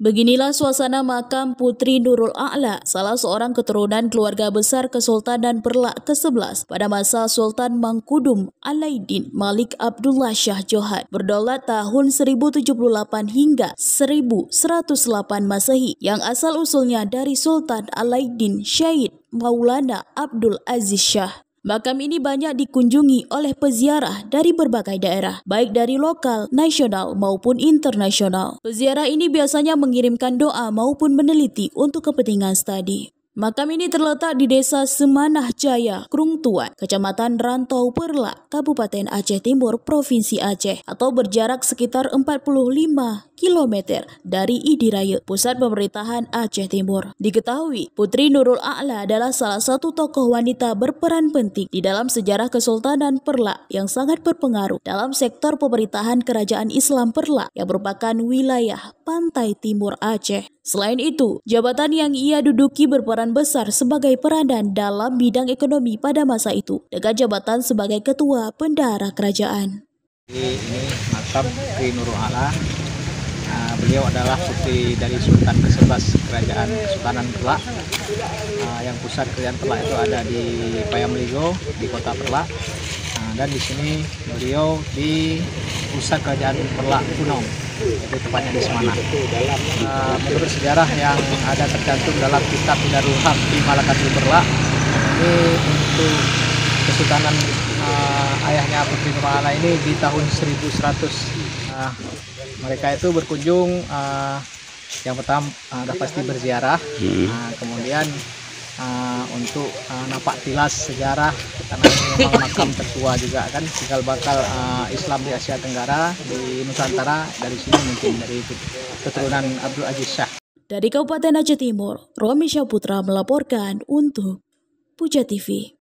Beginilah suasana makam Putri Nurul A'la, salah seorang keturunan keluarga besar Kesultanan Perlak ke-11 pada masa Sultan Mangkudum Alaiddin Malik Abdullah Shah Johat berdaulat tahun 1078 hingga 1108 Masehi yang asal-usulnya dari Sultan Alaiddin Syahid Maulana Abdul Aziz Shah. Makam ini banyak dikunjungi oleh peziarah dari berbagai daerah, baik dari lokal, nasional maupun internasional. Peziarah ini biasanya mengirimkan doa maupun meneliti untuk kepentingan studi. Makam ini terletak di Desa Semanah Jaya, Krungtuan, Kecamatan Rantau Perlak, Kabupaten Aceh Timur, Provinsi Aceh, atau berjarak sekitar 45 km dari Idiraya, pusat pemerintahan Aceh Timur. Diketahui, Putri Nurul A'la adalah salah satu tokoh wanita berperan penting di dalam sejarah Kesultanan Perlak yang sangat berpengaruh dalam sektor pemerintahan Kerajaan Islam Perlak yang merupakan wilayah pantai timur Aceh. Selain itu, jabatan yang ia duduki berperan besar sebagai peranan dalam bidang ekonomi pada masa itu, dengan jabatan sebagai Ketua Bendahara Kerajaan. Ini makam Putri Nurul A'la. Beliau adalah putri dari Sultan ke-11 Kerajaan Kesultanan Perlak. Yang pusat kerajaan Perlak itu ada di Payamligo, di kota Perlak. Dan di sini beliau di pusat kerajaan Perlak kuno, itu tepatnya di Semanah. Menurut sejarah yang ada tercantum dalam kitab Darul Haq di Malakatul Perlak, ini untuk Kesultanan ayahnya Putri Nurul A'la ini di tahun 1100. Mereka itu berkunjung, yang pertama udah pasti berziarah, kemudian untuk napak tilas sejarah, karena ini memang makam tertua juga kan, cikal bakal Islam di Asia Tenggara, di Nusantara. Dari sini mungkin dari keturunan Abdul Aziz Shah. Dari Kabupaten Aceh Timur, Romi Syaputra melaporkan untuk Puja TV.